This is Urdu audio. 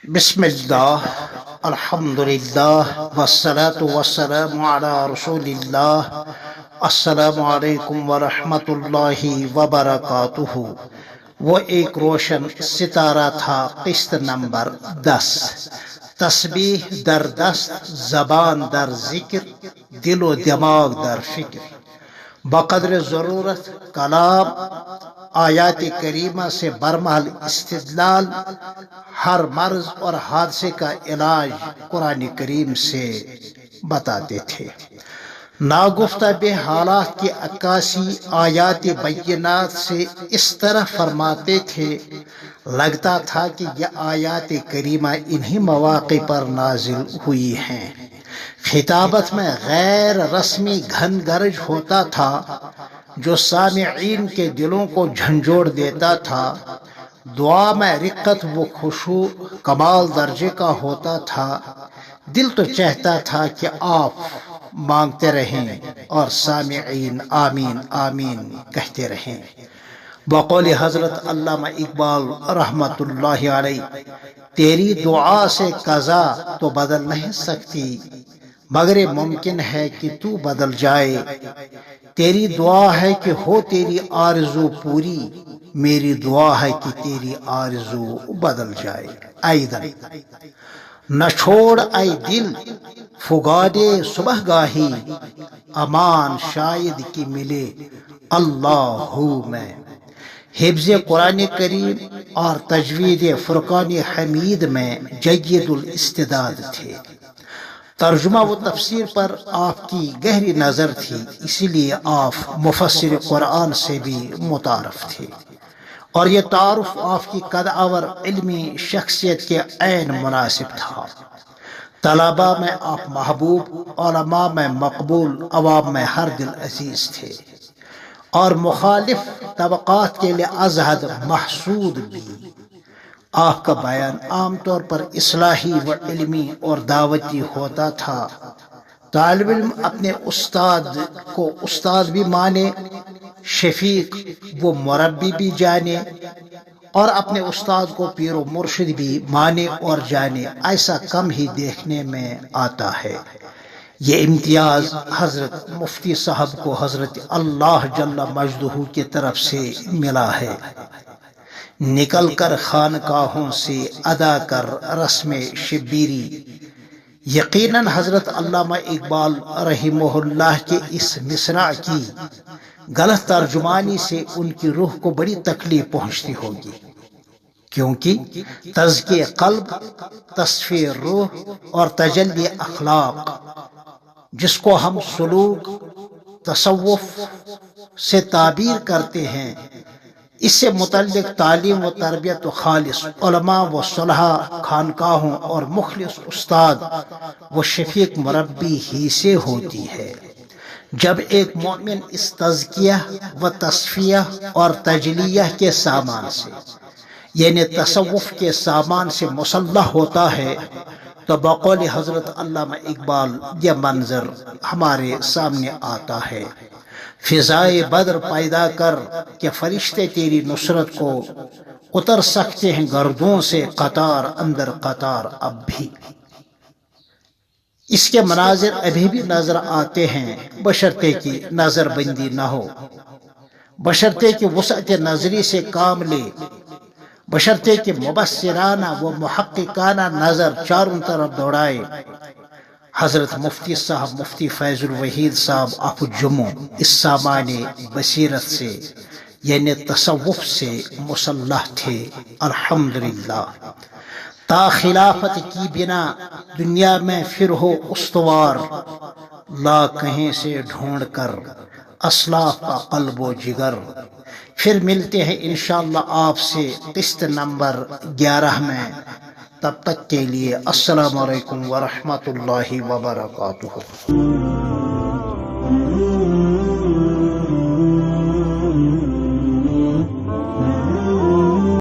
بسم اللہ الحمد للہ والصلاة والسلام علی رسول اللہ۔ السلام علیکم ورحمۃ اللہ وبرکاتہ۔ وہ ایک روشن ستارہ تھا، قسط نمبر 10۔ تسبیح در دست، زبان در ذکر، دل و دماغ در فکر۔ بقدر ضرورت کلام آیات کریمہ سے برمحل استدلال، ہر مرض اور حادثے کا علاج قرآن کریم سے بتاتے تھے۔ ناگفتہ بے حالات کی عکاسی آیات بینات سے اس طرح فرماتے تھے، لگتا تھا کہ یہ آیات کریمہ انہی مواقع پر نازل ہوئی ہیں۔ خطابت میں غیر رسمی گھن گرج ہوتا تھا جو سامعین کے دلوں کو جھنجھوڑ دیتا تھا۔ دعا میں رقت و خشوع کمال درجے کا ہوتا تھا۔ دل تو چاہتا تھا کہ آپ مانگتے رہیں اور سامعین آمین آمین کہتے رہیں۔ بقول حضرت علامہ اقبال رحمۃ اللہ علیہ، تیری دعا سے قضا تو بدل نہیں سکتی، مگر یہ ممکن ہے کہ تو بدل جائے۔ تیری دعا ہے کہ ہو تیری آرزو پوری، میری دعا ہے کہ تیری آرزو بدل جائے۔ ایدن نہ چھوڑ اے دل فگادے صبح گاہی، امان شاید کہ ملے اللہ میں۔ حفظ قرآن کریم اور تجوید فرقان حمید میں جید الاستعداد تھے۔ ترجمہ و تفسیر پر آپ کی گہری نظر تھی، اسی لیے آپ مفسر قرآن سے بھی متعارف تھے، اور یہ تعارف آپ کی قدآور علمی شخصیت کے عین مناسب تھا۔ طلباء میں آپ محبوب، علماء میں مقبول، عوام میں ہر دل عزیز تھے، اور مخالف طبقات کے لیے ازہد محسود بھی۔ آپ کا بیان عام طور پر اصلاحی و علمی اور دعوتی ہوتا تھا۔ طالب علم اپنے استاد کو استاد بھی مانے، شفیق و مربی بھی جانے، اور اپنے استاد کو پیر و مرشد بھی مانے اور جانے، ایسا کم ہی دیکھنے میں آتا ہے۔ یہ امتیاز حضرت مفتی صاحب کو حضرت اللہ جل مجدہ کی طرف سے ملا ہے۔ نکل کر خانقاہوں سے ادا کر رسم شبیری۔ یقیناً حضرت علامہ اقبال رحمہ اللہ کے اس مصرع کی غلط ترجمانی سے ان کی روح کو بڑی تکلیف پہنچتی ہوگی، کیونکہ تزکیہ قلب، تصفیہ روح اور تجلی اخلاق، جس کو ہم سلوک تصوف سے تعبیر کرتے ہیں، اس سے متعلق تعلیم و تربیت و خالص علماء و صلحاء خانقاہوں اور مخلص استاد و شفیق مربی ہی سے ہوتی ہے۔ جب ایک مومن اس تزکیہ و تصفیہ اور تجلیہ کے سامان سے، یعنی تصوف کے سامان سے مسلح ہوتا ہے، تو بقول حضرت علامہ اقبال یہ منظر ہمارے سامنے آتا ہے: فضائے بدر پیدا کر کہ فرشتے تیری نصرت کو اتر سکتے ہیں گردوں سے قطار اندر قطار اب بھی۔ اس کے مناظر ابھی بھی نظر آتے ہیں، بشرطے کی نظر بندی نہ ہو، بشرطے کی وسعت نظری سے کام لے، بشرطے کی مبصرانہ و محققانہ نظر چاروں طرف دوڑائے۔ حضرت مفتی صاحب مفتی فیض الوحید صاحب آف جموں اس سامان بصیرت سے، یعنی تصوف سے مسلح تھے، الحمدللہ۔ تا خلافت کی بنا دنیا میں پھر ہو استوار، لا کہیں سے ڈھونڈ کر اسلاف کا قلب و جگر۔ پھر ملتے ہیں انشاءاللہ آپ سے قسط نمبر 11 میں۔ تب تک کے لیے السلام علیکم ورحمۃ اللہ وبرکاتہ۔